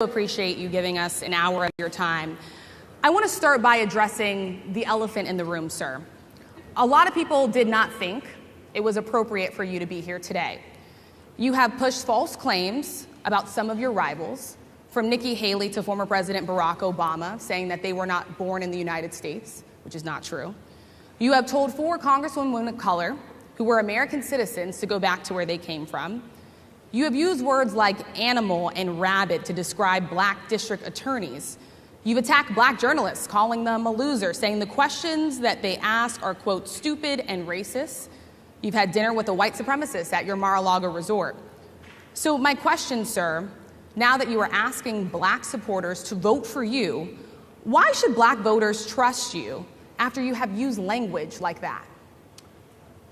Appreciate you giving us an hour of your time. I want to start by addressing the elephant in the room, sir. A lot of people did not think it was appropriate for you to be here today. You have pushed false claims about some of your rivals, from Nikki Haley to former President Barack Obama, saying that they were not born in the United States, which is not true. You have told 4 congresswomen of color who were American citizens to go back to where they came from. You have used words like animal and rabid to describe black district attorneys. You've attacked black journalists, calling them a loser, saying the questions that they ask are, quote, stupid and racist. You've had dinner with a white supremacist at your Mar-a-Lago resort. So my question, sir, now that you are asking black supporters to vote for you, why should black voters trust you after you have used language like that?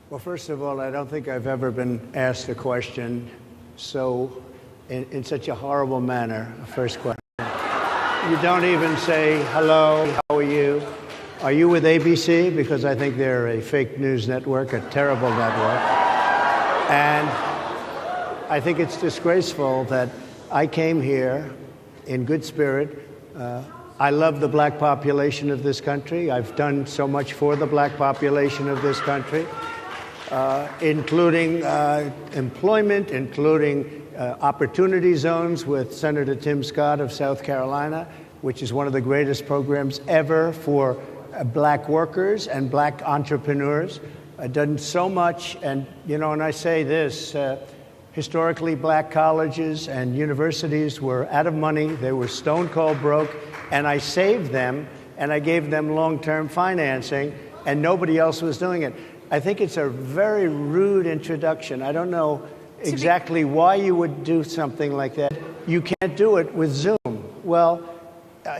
Well, first of all, I don't think I've ever been asked a question in such a horrible manner. First question. You don't even say, hello, how are you? Are you with ABC? Because I think they're a fake news network, a terrible network. And I think it's disgraceful that I came here in good spirit. I love the black population of this country. I've done so much for the black population of this country. Including employment, including opportunity zones with Senator Tim Scott of South Carolina, which is one of the greatest programs ever for black workers and black entrepreneurs. I've done so much, and and I say this, historically black colleges and universities were out of money, they were stone cold broke, and I saved them, and I gave them long-term financing, and nobody else was doing it. I think it's a very rude introduction. I don't know exactly why you would do something like that. You can't do it with Zoom. Well,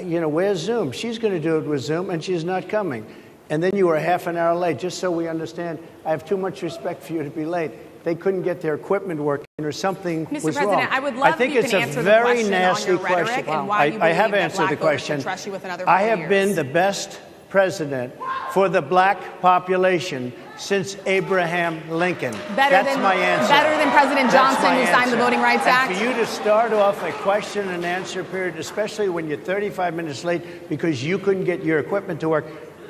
where's Zoom? She's going to do it with Zoom, and she's not coming. And then you were half an hour late. Just so we understand, I have too much respect for you to be late. They couldn't get their equipment working, or something was wrong. Mr. President, I would love if you can answer the question on your rhetoric and why you believe that black voters should trust you with another 4 years. I have been the best president for the black population since Abraham Lincoln. That's my answer. Better than President Johnson, who signed the Voting Rights Act? And for you to start off a question and answer period, especially when you're 35 minutes late because you couldn't get your equipment to work,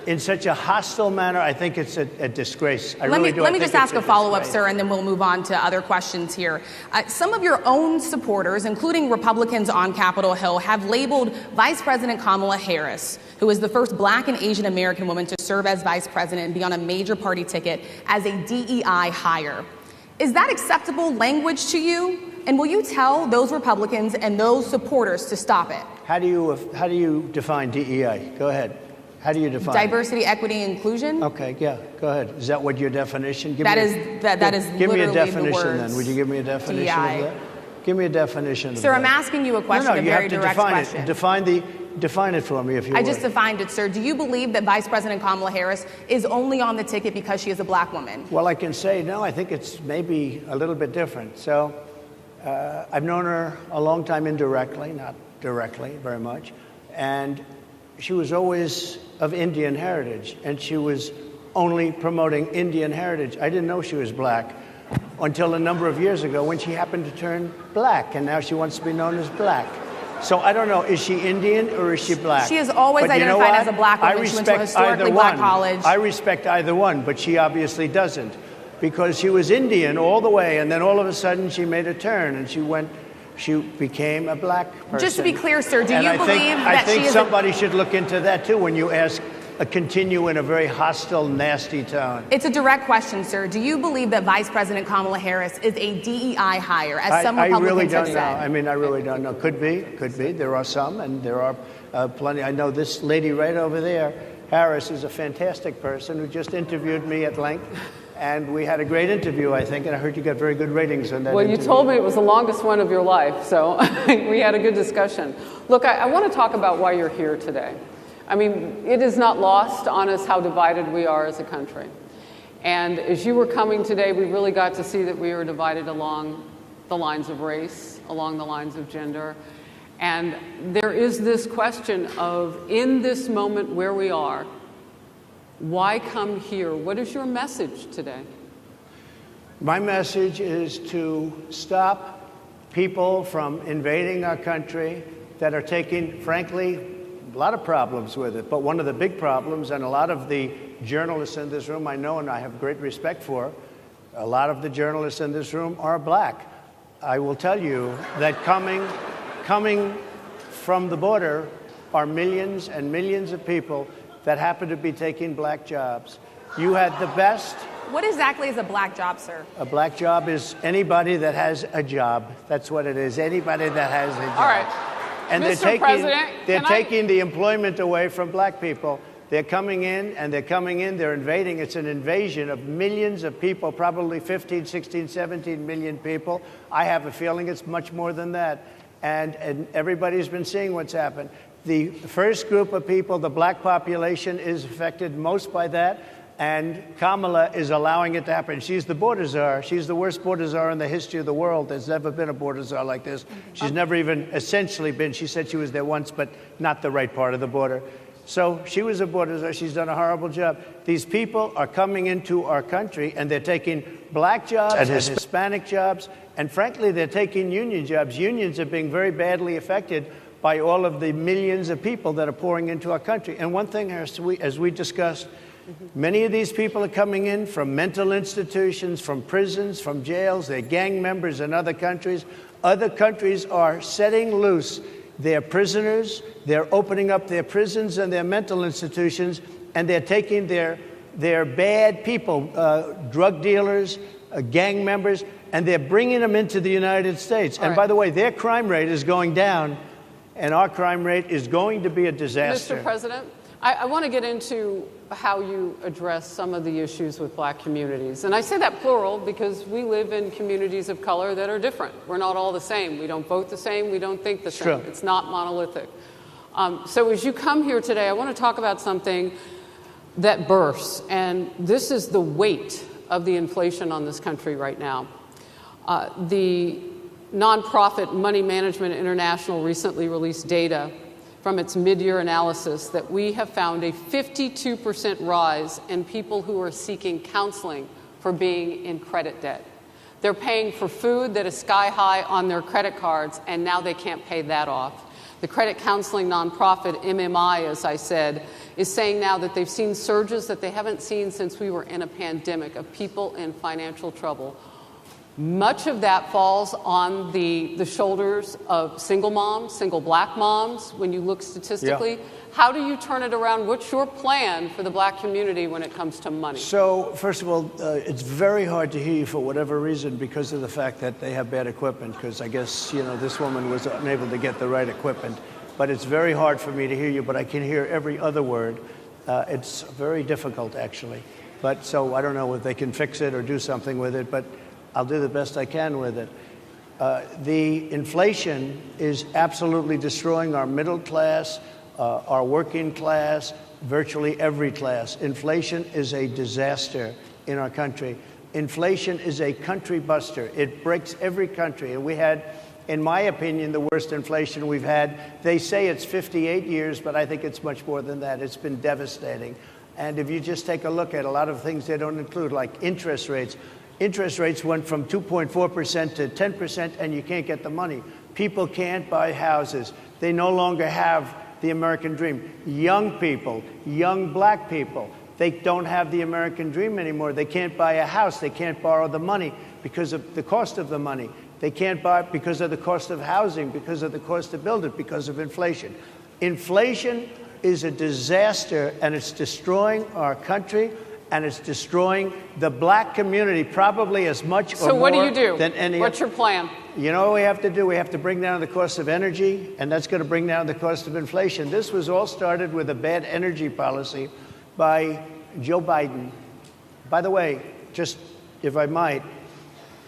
in such a hostile manner, I think it's a disgrace. Let me just ask a follow-up, sir, and then we'll move on to other questions here. Some of your own supporters, including Republicans on Capitol Hill, have labeled Vice President Kamala Harris, who is the first black and Asian American woman to serve as vice president and be on a major party ticket, as a DEI hire. Is that acceptable language to you? And will you tell those Republicans and those supporters to stop it? How do you define DEI? Go ahead. How do you define diversity, equity, inclusion? Okay, yeah, go ahead. Is that what your definition? That is give me a literally definition the words then. Would you give me a definition DEI. of that? Give me a definition of Sir, that. I'm asking you a question, a very direct question. Define it for me, if you would. I just defined it, sir. Do you believe that Vice President Kamala Harris is only on the ticket because she is a black woman? Well, I can say no. I think it's maybe a little bit different. So I've known her a long time indirectly, not directly very much. And she was always of Indian heritage, and she was only promoting Indian heritage. I didn't know she was black until a number of years ago when she happened to turn black, and now she wants to be known as black. So I don't know, is she Indian or is she black? She has always identified as a black woman. She went to a historically black college. I respect either one, but she obviously doesn't, because she was Indian all the way, and then all of a sudden she made a turn, and she became a black person. Just to be clear, sir, do you believe that she is... I think somebody should look into that, too, when you continue in a very hostile, nasty tone. It's a direct question, sir. Do you believe that Vice President Kamala Harris is a DEI hire, as some Republicans have said? I really don't know. I really don't know. Could be. There are some, and there are plenty. I know this lady right over there, Harris, is a fantastic person who just interviewed me at length. And we had a great interview, I think, and I heard you got very good ratings on that interview. You told me it was the longest one of your life, so we had a good discussion. Look, I want to talk about why you're here today. I mean, it is not lost on us how divided we are as a country. And as you were coming today, we really got to see that we were divided along the lines of race, along the lines of gender. And there is this question of, in this moment where we are, why come here? What is your message today? My message is to stop people from invading our country that are taking, frankly, a lot of problems with it. But one of the big problems, and a lot of the journalists in this room I know and I have great respect for, a lot of the journalists in this room are black. I will tell you that coming from the border are millions and millions of people that happen to be taking black jobs. You had the best. What exactly is a black job, sir? A black job is anybody that has a job. That's what it is. Anybody that has a job. All right. And Mr. President, they're taking the employment away from black people. They're coming in, they're invading. It's an invasion of millions of people, probably 15, 16, 17 million people. I have a feeling it's much more than that. And everybody's been seeing what's happened. The first group of people, the black population, is affected most by that. And Kamala is allowing it to happen. She's the border czar. She's the worst border czar in the history of the world. There's never been a border czar like this. She's never even essentially been. She said she was there once, but not the right part of the border. So she was a border czar. She's done a horrible job. These people are coming into our country, and they're taking black jobs and Hispanic jobs, and frankly, they're taking union jobs. Unions are being very badly affected by all of the millions of people that are pouring into our country. And one thing, as we discussed, many of these people are coming in from mental institutions, from prisons, from jails. They're gang members in other countries. Other countries are setting loose their prisoners. They're opening up their prisons and their mental institutions, and they're taking their bad people, drug dealers, gang members, and they're bringing them into the United States. And by the way, their crime rate is going down, and our crime rate is going to be a disaster. Mr. President, I want to get into how you address some of the issues with black communities. And I say that plural because we live in communities of color that are different. We're not all the same. We don't vote the same. We don't think the same. It's not monolithic. So as you come here today, I want to talk about something that bursts. And this is the weight of the inflation on this country right now. The nonprofit Money Management International recently released data from its mid-year analysis that we have found a 52% rise in people who are seeking counseling for being in credit debt. They're paying for food that is sky high on their credit cards, and now they can't pay that off. The credit counseling nonprofit MMI, as I said, is saying now that they've seen surges that they haven't seen since we were in a pandemic of people in financial trouble. Much of that falls on the shoulders of single moms, single black moms, when you look statistically. Yeah. How do you turn it around? What's your plan for the black community when it comes to money? So, first of all, it's very hard to hear you for whatever reason because of the fact that they have bad equipment, because I guess, this woman was unable to get the right equipment. But it's very hard for me to hear you, but I can hear every other word. It's very difficult, actually. But so I don't know if they can fix it or do something with it, but I'll do the best I can with it. The inflation is absolutely destroying our middle class, our working class, virtually every class. Inflation is a disaster in our country. Inflation is a country buster. It breaks every country. And we had, in my opinion, the worst inflation we've had. They say it's 58 years, but I think it's much more than that. It's been devastating. And if you just take a look at a lot of things they don't include, like interest rates. Interest rates went from 2.4% to 10%, and you can't get the money. People can't buy houses. They no longer have the American dream. Young people, young black people, they don't have the American dream anymore. They can't buy a house. They can't borrow the money because of the cost of the money. They can't buy it because of the cost of housing, because of the cost to build it, because of inflation. Inflation is a disaster, and it's destroying our country. And it's destroying the black community probably as much or more. So what do you do? Than any. What's your plan? You know what we have to do? We have to bring down the cost of energy, and that's going to bring down the cost of inflation. This was all started with a bad energy policy by Joe Biden. By the way, just if I might,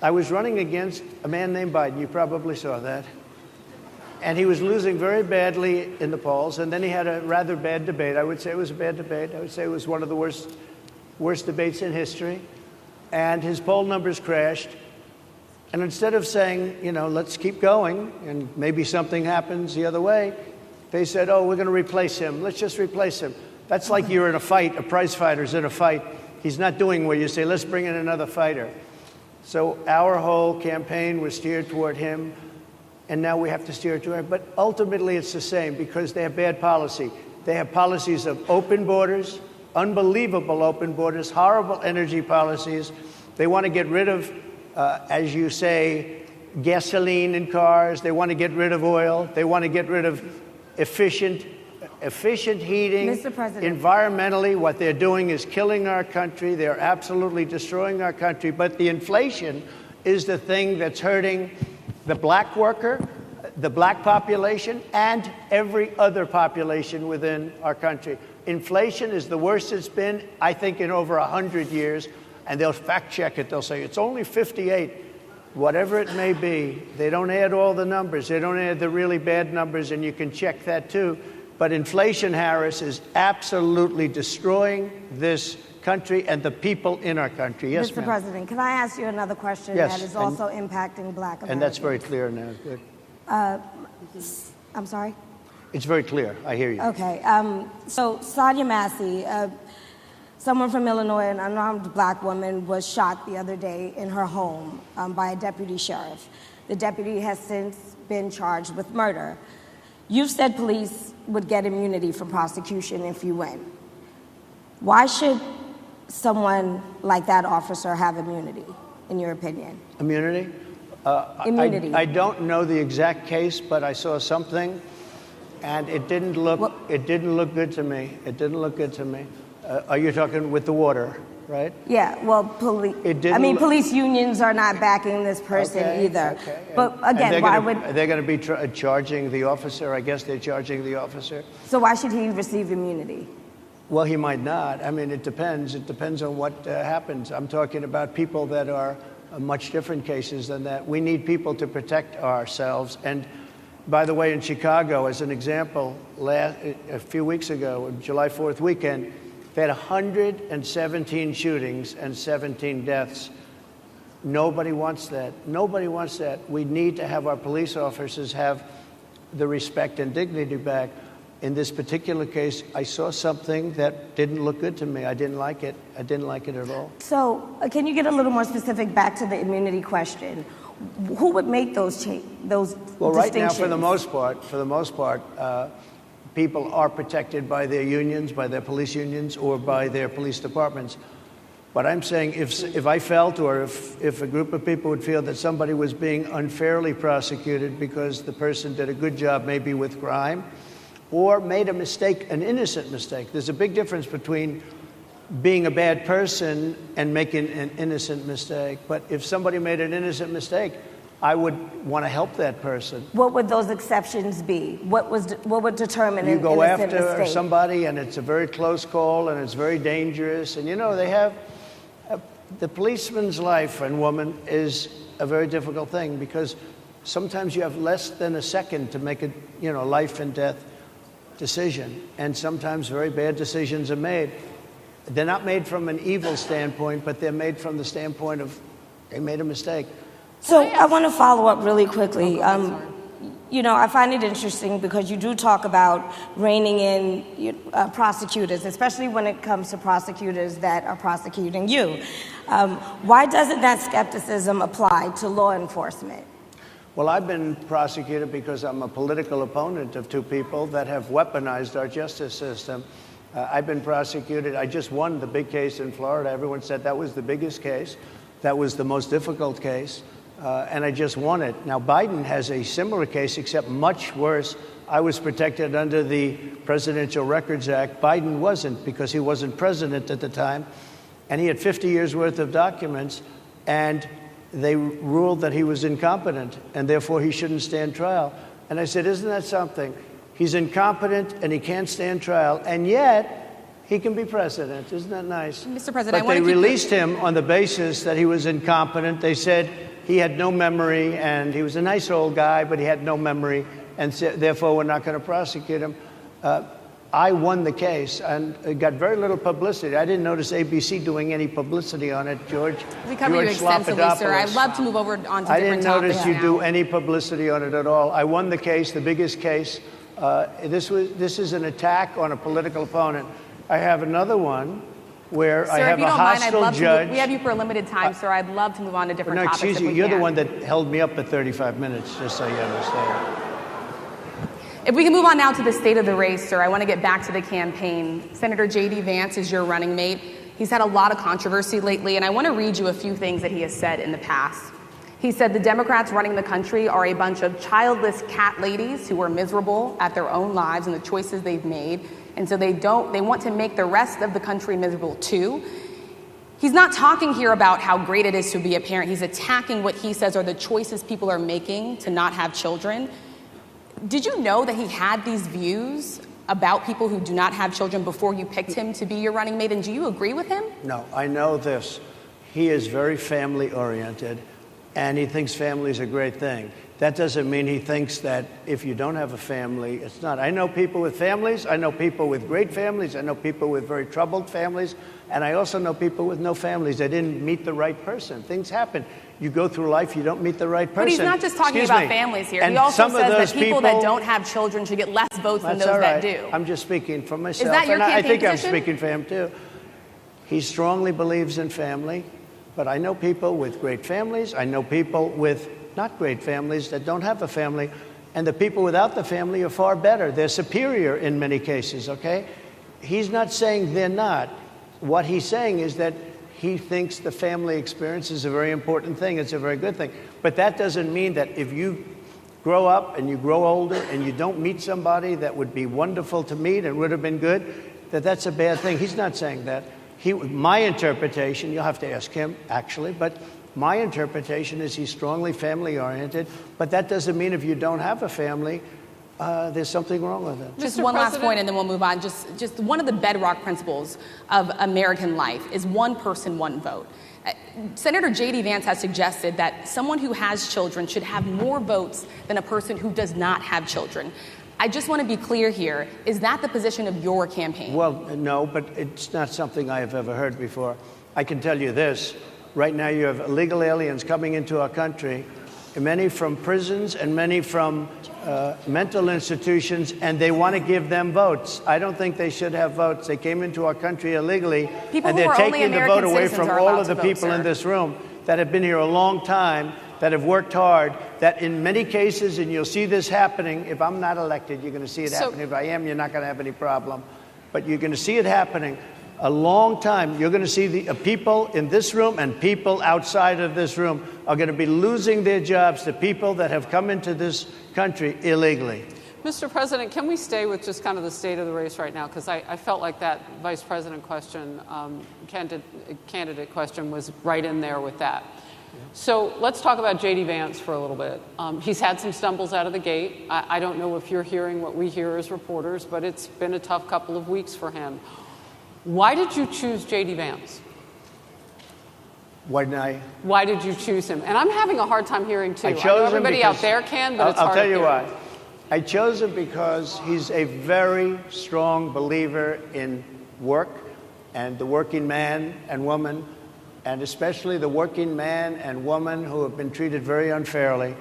I was running against a man named Biden. You probably saw that. And he was losing very badly in the polls, and then he had a rather bad debate. I would say it was a bad debate. I would say it was one of the worst debates in history, and his poll numbers crashed. And instead of saying, let's keep going and maybe something happens the other way, they said, oh, we're going to replace him. Let's just replace him. That's like you're in a fight, a prize fighter's in a fight. He's not doing well. You say, let's bring in another fighter. So our whole campaign was steered toward him. and now we have to steer it to it. But ultimately, it's the same because they have bad policy. They have policies of open borders, unbelievable open borders, horrible energy policies. They want to get rid of, as you say, gasoline in cars. They want to get rid of oil. They want to get rid of efficient heating. Mr. President. Environmentally, what they're doing is killing our country. They're absolutely destroying our country. But the inflation is the thing that's hurting the black worker, the black population, and every other population within our country. Inflation is the worst it's been, I think, in over 100 years. And they'll fact check it. They'll say it's only 58. Whatever it may be, they don't add all the numbers. They don't add the really bad numbers, and you can check that too. But inflation, Harris, is absolutely destroying this country and the people in our country. Yes, Mr. ma'am. President, can I ask you another question Yes, that is also impacting black Americans? And that's very clear now. Good. I'm sorry? It's very clear. I hear you. Okay. So Sonia Massey, someone from Illinois, an unarmed black woman, was shot the other day in her home by a deputy sheriff. The deputy has since been charged with murder. You've said police would get immunity from prosecution if you win. Why should someone like that officer have immunity, in your opinion? Immunity? Immunity. I don't know the exact case, but I saw something, and it didn't look good to me. It didn't look good to me. Are you talking with the water, right? Yeah, well, police unions are not backing this person either. Okay. But again, why would... They're going to be charging the officer. I guess they're charging the officer. So why should he receive immunity? Well, he might not. I mean, it depends. It depends on what happens. I'm talking about people that are much different cases than that. We need people to protect ourselves. And by the way, in Chicago, as an example, a few weeks ago, July 4th weekend, they had 117 shootings and 17 deaths. Nobody wants that. Nobody wants that. We need to have our police officers have the respect and dignity back. In this particular case, I saw something that didn't look good to me. I didn't like it. I didn't like it at all. So can you get a little more specific back to the immunity question? Who would make those Well, right now, for the most part, people are protected by their unions, by their police unions, or by their police departments. But I'm saying if I felt, or if a group of people would feel that somebody was being unfairly prosecuted because the person did a good job maybe with crime, or made a mistake, an innocent mistake. There's a big difference between being a bad person and making an innocent mistake. But if somebody made an innocent mistake, I would want to help that person. What would those exceptions be? What would determine an innocent mistake? You go after mistake? somebody, and it's a very close call, and it's very dangerous. And you know, they have the policeman's life and woman is a very difficult thing because sometimes you have less than a second to make a life and death decision, and sometimes very bad decisions are made. They're not made from an evil standpoint, but they're made from the standpoint of they made a mistake. So I want to follow up really quickly. I find it interesting because you do talk about reining in prosecutors, especially when it comes to prosecutors that are prosecuting you. Why doesn't that skepticism apply to law enforcement? Well, I've been prosecuted because I'm a political opponent of two people that have weaponized our justice system. I've been prosecuted. I just won the big case in Florida. Everyone said that was the biggest case. That was the most difficult case. And I just won it. Now, Biden has a similar case, except much worse. I was protected under the Presidential Records Act. Biden wasn't, because he wasn't president at the time. And he had 50 years worth of documents. And they ruled that he was incompetent, and therefore he shouldn't stand trial. And I said, isn't that something? He's incompetent, and he can't stand trial, and yet he can be president. Isn't that nice? Mr. President, but they released him on the basis that he was incompetent. They said he had no memory, and he was a nice old guy, but he had no memory, and therefore we're not going to prosecute him. I won the case, and it got very little publicity. I didn't notice ABC doing any publicity on it, George. We covered you extensively, sir. I'd love to move over on to different topics. I didn't notice you do any publicity on it at all. I won the case, the biggest case. This is an attack on a political opponent. I have another one where Sir, I have if you a don't mind, I'd hostile love judge. to. We have you for a limited time, sir. I'd love to move on to different No, topics. excuse if you. we You're the can. one that held me up at 35 minutes, just so you understand. If we can move on now to the state of the race, sir, I want to get back to the campaign. Senator J.D. Vance is your running mate. He's had a lot of controversy lately, and I want to read you a few things that he has said in the past. He said the Democrats running the country are a bunch of childless cat ladies who are miserable at their own lives and the choices they've made, and so they want to make the rest of the country miserable too. He's not talking here about how great it is to be a parent. He's attacking what he says are the choices people are making to not have children. Did you know that he had these views about people who do not have children before you picked him to be your running mate, and do you agree with him? No, I know this. He is very family-oriented, and he thinks family is a great thing. That doesn't mean he thinks that if you don't have a family, it's not. I know people with families. I know people with great families. I know people with very troubled families. And I also know people with no families. They didn't meet the right person. Things happen. You go through life, you don't meet the right person. But he's not just talking about families here. And he also some of says those that people that don't have children should get less votes than those that do. I'm just speaking for myself. Is that your and I campaign think position? I'm speaking for him too. He strongly believes in family, but I know people with great families. I know people with not great families that don't have a family. And the people without the family are far better. They're superior in many cases, okay? He's not saying they're not. What he's saying is that he thinks the family experience is a very important thing. It's a very good thing. But that doesn't mean that if you grow up and you grow older and you don't meet somebody that would be wonderful to meet and would have been good, that that's a bad thing. He's not saying that. My interpretation, you'll have to ask him, actually, but my interpretation is he's strongly family-oriented, but that doesn't mean if you don't have a family, there's something wrong with it. Just one last point, and then we'll move on. Just one of the bedrock principles of American life is one person, one vote. Senator J.D. Vance has suggested that someone who has children should have more votes than a person who does not have children. I just want to be clear here. Is that the position of your campaign? Well, no, but it's not something I have ever heard before. I can tell you this. Right now you have illegal aliens coming into our country, many from prisons and many from mental institutions, and they want to give them votes. I don't think they should have votes. They came into our country illegally, and they're taking the vote away from all of the people in this room that have been here a long time, that have worked hard, that in many cases, and you'll see this happening, if I'm not elected, you're going to see it happening. If I am, you're not going to have any problem. But you're going to see it happening a long time. You're going to see the people in this room and people outside of this room are going to be losing their jobs to people that have come into this country illegally. Mr. President, can we stay with just kind of the state of the race right now? Because I felt like that vice president question, candidate question was right in there with that. So let's talk about J.D. Vance for a little bit. He's had some stumbles out of the gate. I don't know if you're hearing what we hear as reporters, but it's been a tough couple of weeks for him. Why did you choose J.D. Vance? Why did you choose him? And I'm having a hard time hearing, too. I chose know him everybody because, out there can, but it's hard I'll tell to you hear. why. I chose him because he's a very strong believer in work and the working man and woman, and especially the working man and woman who have been treated very unfairly,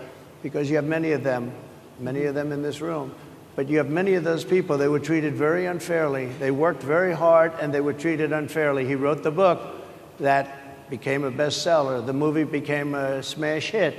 because you have many of them in this room. But you have many of those people, they were treated very unfairly. They worked very hard and they were treated unfairly. He wrote the book that became a bestseller. The movie became a smash hit.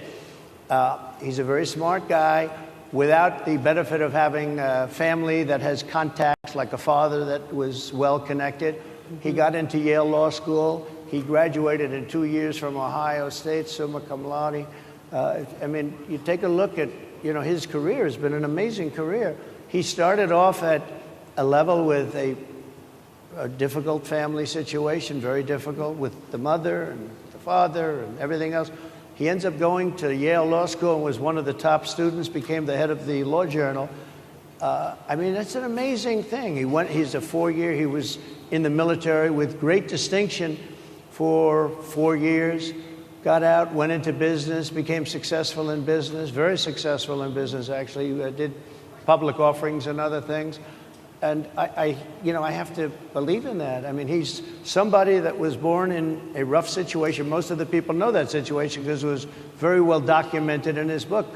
He's a very smart guy without the benefit of having a family that has contacts, like a father that was well-connected. He got into Yale Law School. He graduated in 2 years from Ohio State, summa cum laude. I mean, you take a look at, his career has been an amazing career. He started off at a level with a difficult family situation, very difficult, with the mother and the father and everything else. He ends up going to Yale Law School and was one of the top students, became the head of the Law Journal. I mean, that's an amazing thing. He's a 4-year, he was in the military with great distinction for 4 years. Got out, went into business, became successful in business, very successful in business, actually. Did public offerings and other things. And I have to believe in that. I mean, he's somebody that was born in a rough situation. Most of the people know that situation because it was very well documented in his book.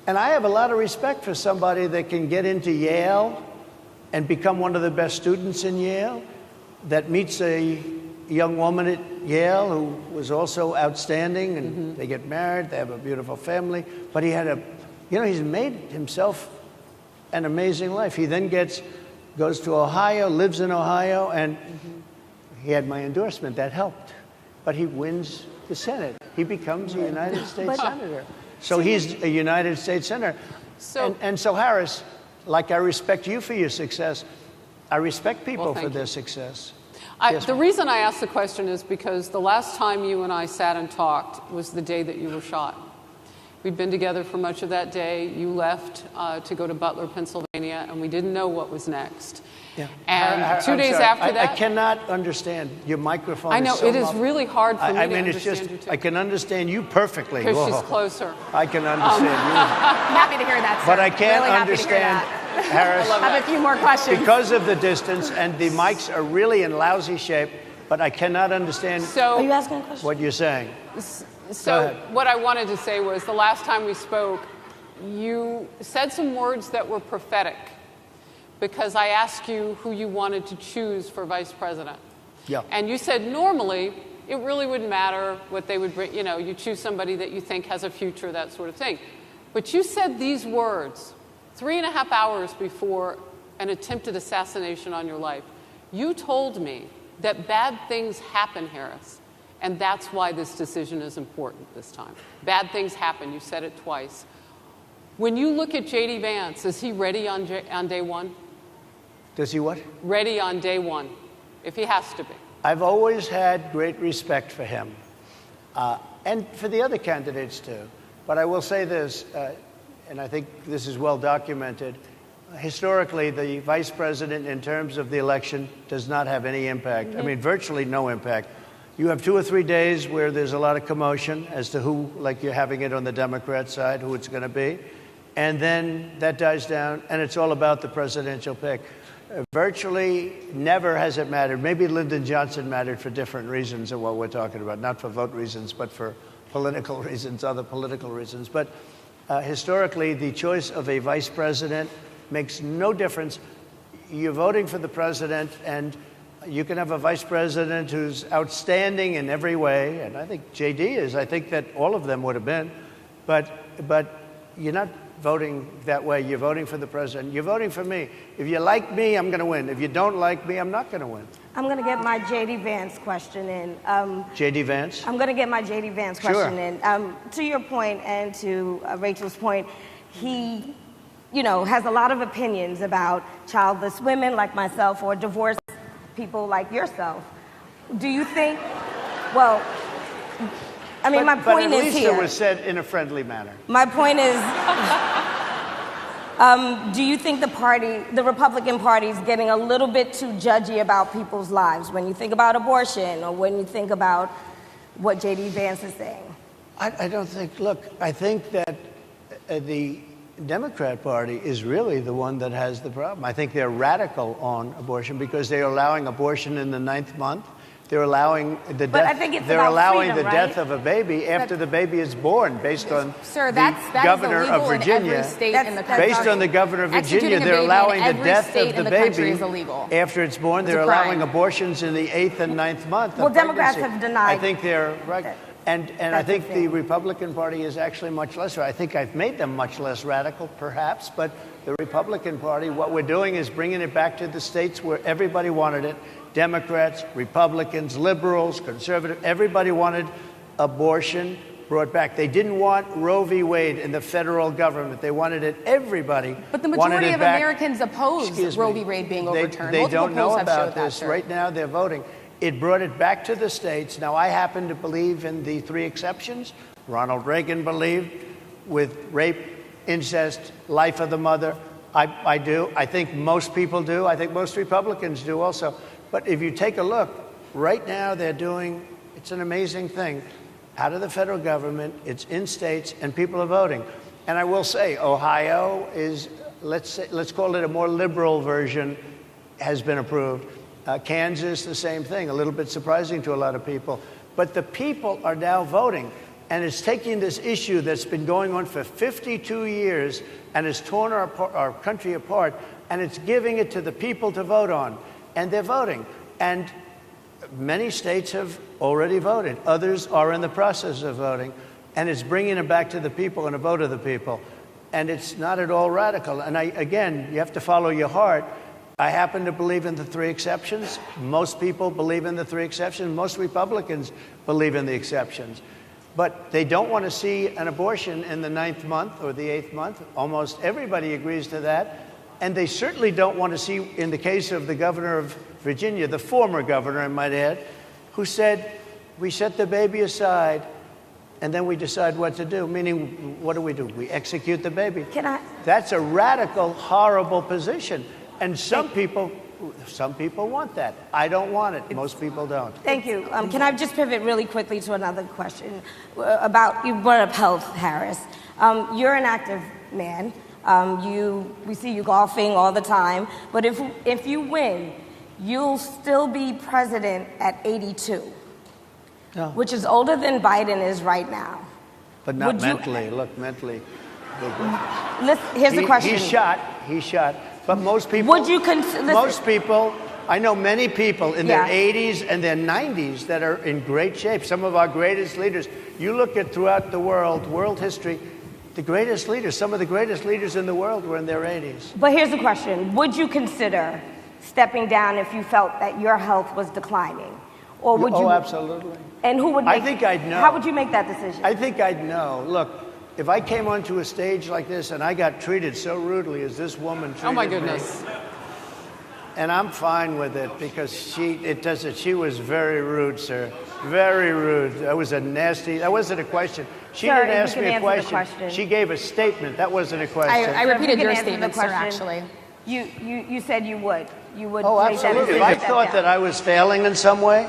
And I have a lot of respect for somebody that can get into Yale and become one of the best students in Yale, that meets a young woman at Yale who was also outstanding, and they get married, they have a beautiful family, but he had he's made himself an amazing life. He then goes to Ohio, lives in Ohio, and he had my endorsement. That helped. But he wins the Senate. He becomes a United States Senator. So he's a United States Senator. And so, Harris, like I respect you for your success, I respect people for their success. The reason I asked the question is because the last time you and I sat and talked was the day that you were shot. We'd been together for much of that day. You left to go to Butler, Pennsylvania, and we didn't know what was next. Yeah. And 2 days after that... I cannot understand. Your microphone is so I know, it is really hard for me to understand you too. I can understand you perfectly. Because she's closer. I can understand you. I'm happy to hear that, sir. But I can't really understand, Harris. I have a few more questions. Because of the distance, and the mics are really in lousy shape, but I cannot understand Are you asking a question? what you're saying. So what I wanted to say was the last time we spoke, you said some words that were prophetic because I asked you who you wanted to choose for vice president. Yeah. And you said normally it really wouldn't matter what they would bring, you choose somebody that you think has a future, that sort of thing. But you said these words 3.5 hours before an attempted assassination on your life. You told me that bad things happen, Harris. And that's why this decision is important this time. Bad things happen. You said it twice. When you look at J.D. Vance, is he ready on day one? Does he what? Ready on day one, if he has to be. I've always had great respect for him, and for the other candidates too. But I will say this, and I think this is well documented. Historically, the vice president, in terms of the election, does not have any impact. I mean, virtually no impact. You have 2 or 3 days where there's a lot of commotion as to who, like you're having it on the Democrat side, who it's going to be. And then that dies down, and it's all about the presidential pick. Virtually never has it mattered. Maybe Lyndon Johnson mattered for different reasons of what we're talking about, not for vote reasons, but for political reasons, other political reasons. But historically, the choice of a vice president makes no difference. You're voting for the president, and you can have a vice president who's outstanding in every way, and I think J.D. is. I think that all of them would have been. But you're not voting that way. You're voting for the president. You're voting for me. If you like me, I'm going to win. If you don't like me, I'm not going to win. I'm going to get my J.D. Vance question in. J.D. Vance? I'm going to get my J.D. Vance question in. To your point and to Rachel's point, he, has a lot of opinions about childless women like myself or divorced people like yourself. Do you think, my point is here. But at least it was said in a friendly manner. My point is, do you think the Republican Party is getting a little bit too judgy about people's lives when you think about abortion or when you think about what J.D. Vance is saying? I don't think, look, I think that the Democrat Party is really the one that has the problem. I think they're radical on abortion because they're allowing abortion in the 9th month. They're allowing the death of a baby after the baby is born, based on the governor of Virginia. Based on the governor of Virginia, they're allowing the death of the baby after it's born. They're allowing abortions in the 8th and 9th month. Well, Democrats have denied. I think they're right. And I think the Republican Party is actually much less. I think I've made them much less radical, perhaps, but the Republican Party, what we're doing is bringing it back to the states where everybody wanted it. Democrats, Republicans, liberals, conservatives, everybody wanted abortion brought back. They didn't want Roe v. Wade in the federal government. They wanted it, everybody. But the majority of Americans oppose Roe v. Wade being overturned. They don't know about this. Right now, they're voting. It brought it back to the states. Now, I happen to believe in the 3 exceptions. Ronald Reagan believed with rape, incest, life of the mother. I do. I think most people do. I think most Republicans do also. But if you take a look, right now they're doing, it's an amazing thing, out of the federal government, it's in states, and people are voting. And I will say, Ohio is, let's call it a more liberal version, has been approved. Kansas, the same thing, a little bit surprising to a lot of people. But the people are now voting, and it's taking this issue that's been going on for 52 years and has torn our country apart, and it's giving it to the people to vote on. And they're voting. And many states have already voted. Others are in the process of voting. And it's bringing it back to the people and a vote of the people. And it's not at all radical. And again, you have to follow your heart. I happen to believe in the 3 exceptions. Most people believe in the 3 exceptions. Most Republicans believe in the exceptions. But they don't want to see an abortion in the 9th month or the 8th month. Almost everybody agrees to that. And they certainly don't want to see, in the case of the governor of Virginia, the former governor, I might add, who said, we set the baby aside and then we decide what to do. Meaning, what do? We execute the baby. That's a radical, horrible position. And some people want that. I don't want it. Most people don't. Thank you. Can I just pivot really quickly to another question about, you brought up health, Harris. You're an active man. We see you golfing all the time. But if you win, you'll still be president at 82, which is older than Biden is right now. But not mentally. Look, mentally. Here's the question. He's shot. But most people, I know many people in their 80s and their 90s that are in great shape. Some of our greatest leaders. You look at throughout the world history, the greatest leaders, some of the greatest leaders in the world were in their 80s. But here's the question. Would you consider stepping down if you felt that your health was declining? Or would you? Oh, absolutely. And who would I think I'd know. How would you make that decision? I think I'd know. Look, if I came onto a stage like this and I got treated so rudely as this woman treated me. Oh, my goodness. And I'm fine with it because she was very rude, sir. Very rude. That wasn't a question. She didn't ask me a question. She gave a statement. That wasn't a question. I repeated your statement, sir, actually. You said you would. You would. Oh, absolutely. If I thought that I was failing in some way,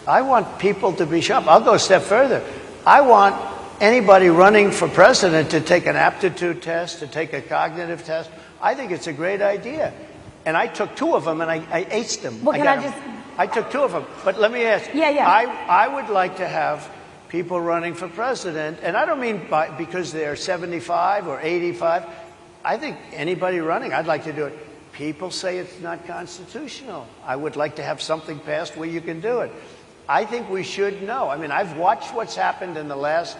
I want people to be sharp. I'll go a step further. I want anybody running for president to take an aptitude test, to take a cognitive test. I think it's a great idea. And I took 2 of them and I aced them. Well, I took 2 of them. But let me ask. I would like to have people running for president, and I don't mean because they're 75 or 85. I think anybody running, I'd like to do it. People say it's not constitutional. I would like to have something passed where you can do it. I think we should know. I mean, I've watched what's happened in the last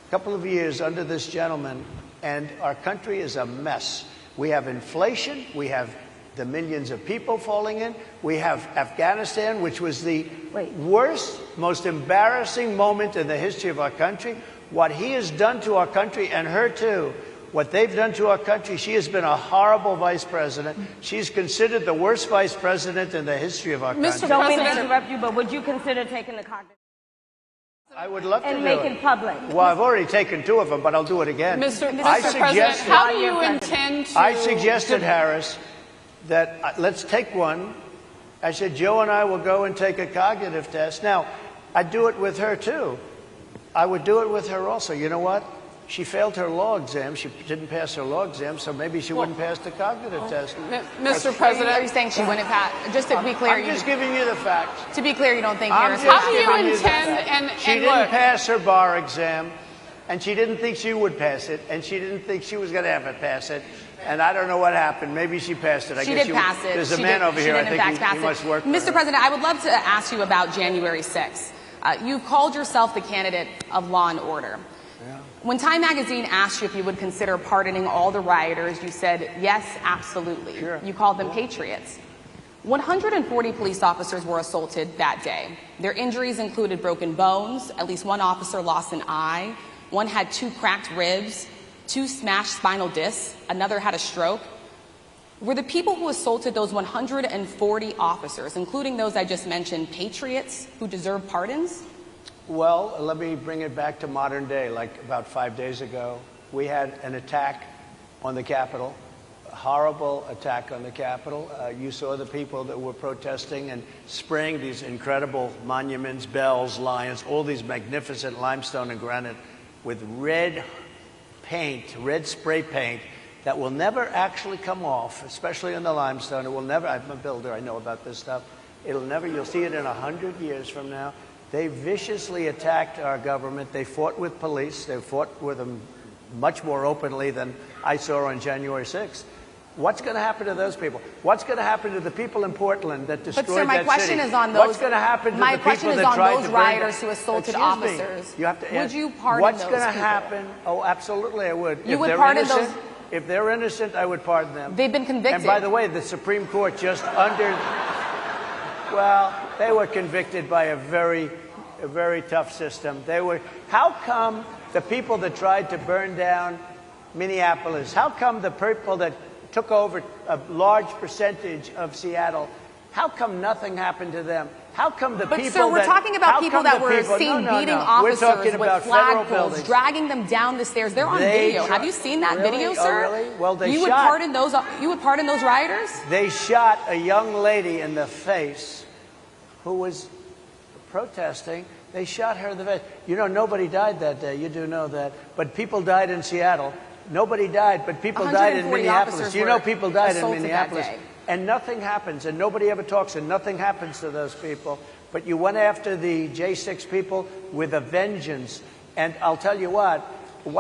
couple of years under this gentleman, and our country is a mess. We have inflation. We have the millions of people falling in. We have Afghanistan, which was the worst, most embarrassing moment in the history of our country. What he has done to our country, and her too, what they've done to our country, she has been a horrible vice president. She's considered the worst vice president in the history of our country. Mr. Don't mean to interrupt you, but would you consider taking the cognitive? I would love to do it. And make it public. Well, I've already taken 2 of them, but I'll do it again. Mr. President, how do you intend to... I suggested, Harris, that let's take one. I said, Joe and I will go and take a cognitive test. Now, I'd do it with her, too. I would do it with her also. You know what? She failed her law exam. She didn't pass her law exam, so maybe she wouldn't pass the cognitive test. Mr. President, are you saying she wouldn't pass? Just to be clear, I'm just giving you the facts. To be clear, you don't think Harris? How do you intend? She didn't pass her bar exam, and she didn't think she would pass it, and she didn't think she was going to ever pass it. And I don't know what happened. Maybe she passed it. She did pass it. There's a man over here. I think he must work. Mr. President, I would love to ask you about January 6th. You've called yourself the candidate of law and order. Yeah. When Time Magazine asked you if you would consider pardoning all the rioters, you said, yes, absolutely. Sure. You called them patriots. 140 police officers were assaulted that day. Their injuries included broken bones, at least 1 officer lost an eye, 1 had 2 cracked ribs, 2 smashed spinal discs, another had a stroke. Were the people who assaulted those 140 officers, including those I just mentioned, patriots who deserve pardons? Well, let me bring it back to modern day. Like about 5 days ago, we had an attack on the Capitol, a horrible attack on the Capitol. You saw the people that were protesting and spraying these incredible monuments, bells, lions, all these magnificent limestone and granite with red paint, red spray paint that will never actually come off, especially in the limestone. It will never, I'm a builder, I know about this stuff. It'll never, you'll see it in 100 years from now. They viciously attacked our government. They fought with police. They fought with them much more openly than I saw on January 6th. What's going to happen to those people? What's going to happen to the people in Portland that destroyed that city? But, sir, my question is on those. What's going to happen to the people that tried to burn My question is on those rioters who assaulted officers. You have to would you pardon what's those going to people? happen? Oh, absolutely, I would. You would pardon those? If they're innocent, I would pardon them. They've been convicted. And by the way, the Supreme Court just well, they were convicted by a very tough system. How come the people that tried to burn down Minneapolis, how come the people that took over a large percentage of Seattle, how come nothing happened to them? How come the people sir, we're talking about people that were seen beating officers with flagpoles, dragging them down the stairs. They're on video. Have you seen that video, sir? Oh, really? Well, you would pardon those rioters? They shot a young lady in the face who was protesting. They shot her in the face. You know, nobody died that day. You do know that. But people died in Seattle. Nobody died, but people died in Minneapolis. You know people died in Minneapolis. And nothing happens, and nobody ever talks, and nothing happens to those people. But you went after the J6 people with a vengeance. And I'll tell you what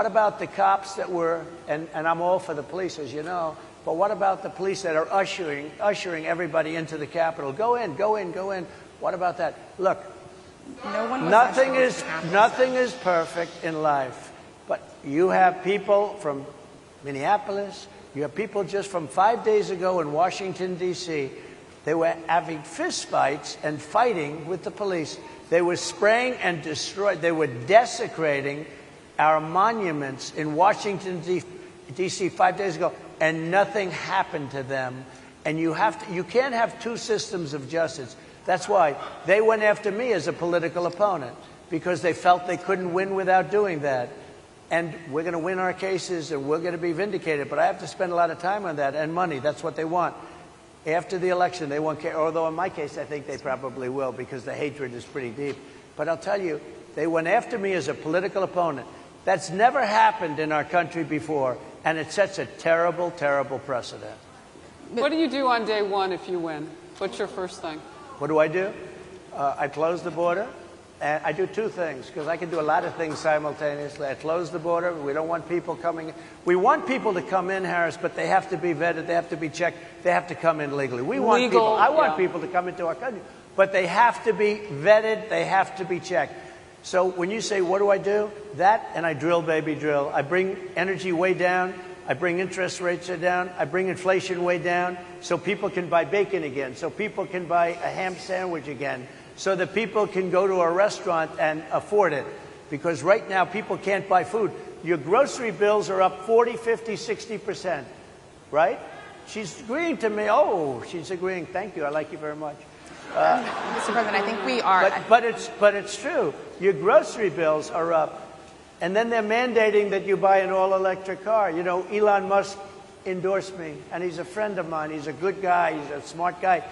about the cops that were, and I'm all for the police, as you know, but what about the police that are ushering everybody into the Capitol? Go in, go in, go in. What about that? Look, nothing is perfect in life. But you have people from Minneapolis, you have people just from 5 days ago in Washington, D.C. They were having fistfights and fighting with the police. They were spraying and destroying. They were desecrating our monuments in Washington, D.C. 5 days ago, and nothing happened to them. And you can't have two systems of justice. That's why they went after me as a political opponent, because they felt they couldn't win without doing that. And we're going to win our cases, and we're going to be vindicated. But I have to spend a lot of time on that, and money. That's what they want. After the election, they won't care. Although in my case, I think they probably will, because the hatred is pretty deep. But I'll tell you, they went after me as a political opponent. That's never happened in our country before, and it sets a terrible, terrible precedent. What do you do on day one if you win? What's your first thing? What do? I close the border. And I do two things, because I can do a lot of things simultaneously. I close the border. We don't want people coming in. We want people to come in, Harris, but they have to be vetted. They have to be checked. They have to come in legally. I want people to come into our country, but they have to be vetted. They have to be checked. So when you say, what do? That, and I drill, baby, drill. I bring energy way down. I bring interest rates down. I bring inflation way down so people can buy bacon again, so people can buy a ham sandwich again, so that people can go to a restaurant and afford it. Because right now, people can't buy food. Your grocery bills are up 40, 50, 60%, right? She's agreeing to me. Oh, she's agreeing. Thank you. I like you very much. Mr. President, I think we are. But it's true. Your grocery bills are up. And then they're mandating that you buy an all-electric car. You know, Elon Musk endorsed me, and he's a friend of mine. He's a good guy. He's a smart guy.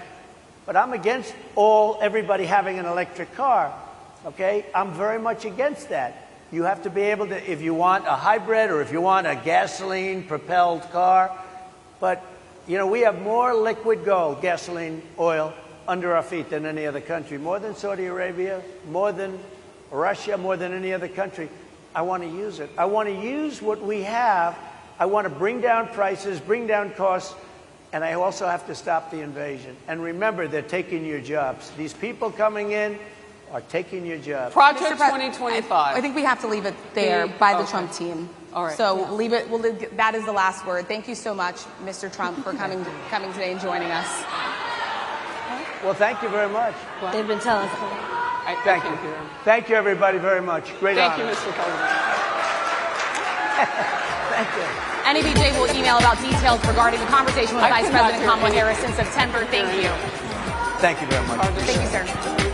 But I'm against everybody having an electric car, okay? I'm very much against that. You have to be able to, if you want a hybrid or if you want a gasoline-propelled car. But, you know, we have more liquid gold, gasoline, oil, under our feet than any other country. More than Saudi Arabia, more than Russia, more than any other country. I want to use it. I want to use what we have. I want to bring down prices, bring down costs. And I also have to stop the invasion. And remember, they're taking your jobs. These people coming in are taking your jobs. Project 2025. I think we have to leave it there by the Trump team. All right. So leave it. That is the last word. Thank you so much, Mr. Trump, for coming today and joining us. Well, thank you very much. They've been telling us. Thank you. Thank you, everybody, very much. Great honor. Thank you, Mr. President. Thank you. NEBJ will email about details regarding the conversation with Vice President Kamala Harris in September. Thank you. Thank you very much. Thank you, sir.